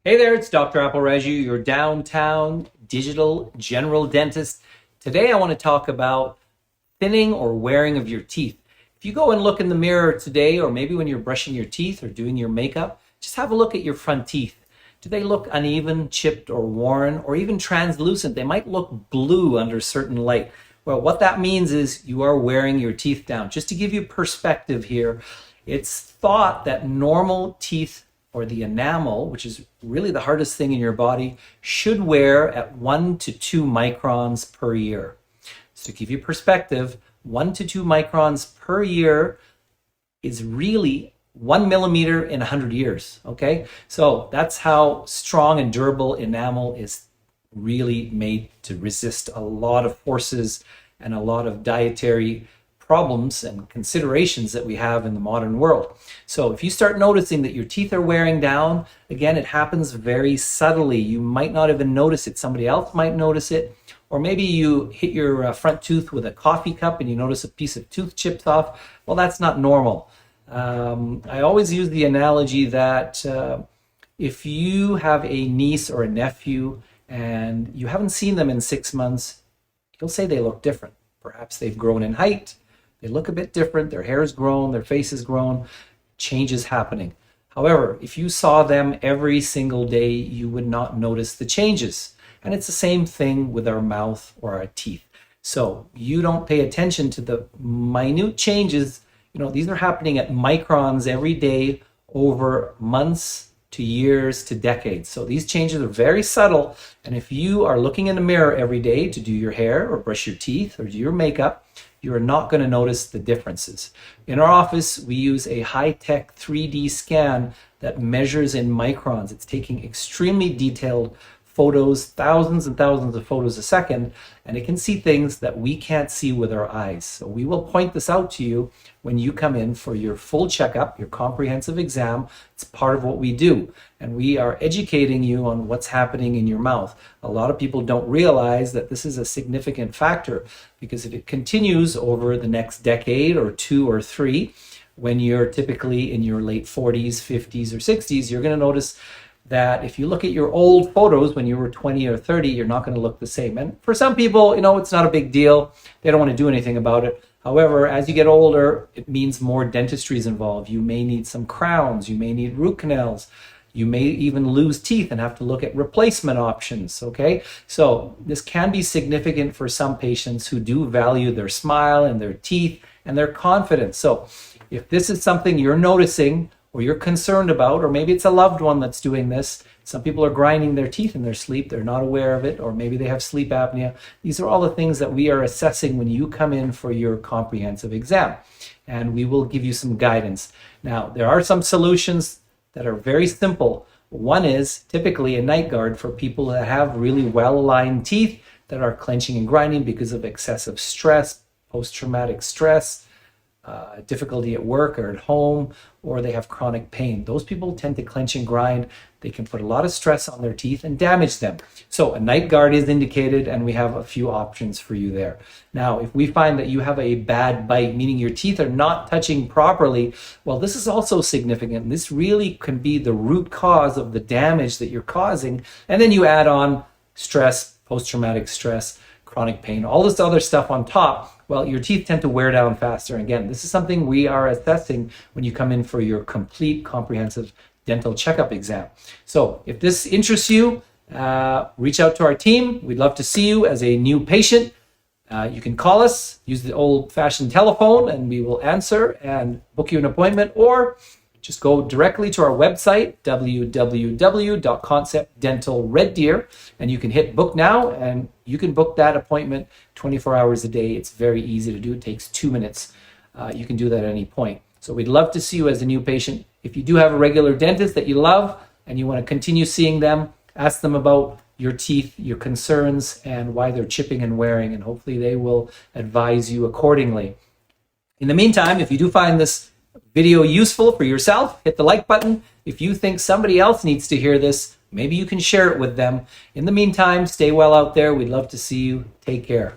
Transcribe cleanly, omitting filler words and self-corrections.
Hey there, it's Dr. Appleraju, your downtown digital general dentist. Today I want to talk about thinning or wearing of your teeth. If you go and look in the mirror today, or maybe when you're brushing your teeth or doing your makeup, just have a look at your front teeth. Do they look uneven, chipped, or worn, or even translucent? They might look blue under certain light. Well, what that means is you are wearing your teeth down. Just to give you perspective here, it's thought that normal teeth or the enamel, which is really the hardest thing in your body, should wear at 1 to 2 microns per year. So to give you perspective, 1 to 2 microns per year is really 1 millimeter in 100 years, okay? So that's how strong and durable enamel is really made to resist a lot of forces and a lot of dietary problems and considerations that we have in the modern world. So if you start noticing that your teeth are wearing down, again, it happens very subtly. You might not even notice it. Somebody else might notice it. Or maybe you hit your front tooth with a coffee cup and you notice a piece of tooth chips off. Well, that's not normal. I always use the analogy that if you have a niece or a nephew and you haven't seen them in 6 months, you'll say they look different. Perhaps they've grown in height. They look a bit different. Their hair's grown, their face has grown, change is happening. However, if you saw them every single day, you would not notice the changes. And it's the same thing with our mouth or our teeth. So you don't pay attention to the minute changes. You know, these are happening at microns every day over months to years to decades. So these changes are very subtle. And if you are looking in the mirror every day to do your hair or brush your teeth or do your makeup, you are not going to notice the differences. In our office, we use a high-tech 3D scan that measures in microns. It's taking extremely detailed photos, thousands and thousands of photos a second, and it can see things that we can't see with our eyes. So we will point this out to you when you come in for your full checkup, your comprehensive exam. It's part of what we do, and we are educating you on what's happening in your mouth. A lot of people don't realize that this is a significant factor, because if it continues over the next decade or 2 or 3, when you're typically in your late 40s, 50s, or 60s, you're going to notice that if you look at your old photos when you were 20 or 30, you're not going to look the same. And for some people, you know, it's not a big deal. They don't want to do anything about it. However, as you get older, it means more dentistry is involved. You may need some crowns. You may need root canals. You may even lose teeth and have to look at replacement options, okay? So this can be significant for some patients who do value their smile and their teeth and their confidence. So if this is something you're noticing, or you're concerned about, or maybe it's a loved one that's doing this. Some people are grinding their teeth in their sleep. They're not aware of it, or maybe they have sleep apnea. These are all the things that we are assessing when you come in for your comprehensive exam, and we will give you some guidance. Now, there are some solutions that are very simple. One is typically a night guard for people that have really well-aligned teeth that are clenching and grinding because of excessive stress, post-traumatic stress, difficulty at work or at home, or they have chronic pain. Those people tend to clench and grind. They can put a lot of stress on their teeth and damage them. So a night guard is indicated, and we have a few options for you there. Now, if we find that you have a bad bite, meaning your teeth are not touching properly, well, this is also significant. This really can be the root cause of the damage that you're causing. And then you add on stress, post-traumatic stress, chronic pain, all this other stuff on top. Well, your teeth tend to wear down faster. Again, this is something we are assessing when you come in for your complete comprehensive dental checkup exam. So if this interests you, reach out to our team. We'd love to see you as a new patient. You can call us, use the old-fashioned telephone, and we will answer and book you an appointment, or just go directly to our website, www.conceptdentalreddeer, and you can hit book now, and you can book that appointment 24 hours a day. It's very easy to do. It takes 2 minutes. You can do that at any point. So we'd love to see you as a new patient. If you do have a regular dentist that you love and you want to continue seeing them, ask them about your teeth, your concerns, and why they're chipping and wearing, and hopefully they will advise you accordingly. In the meantime, if you do find this video useful for yourself, hit the like button. If you think somebody else needs to hear this, maybe you can share it with them. In the meantime, stay well out there. We'd love to see you. Take care.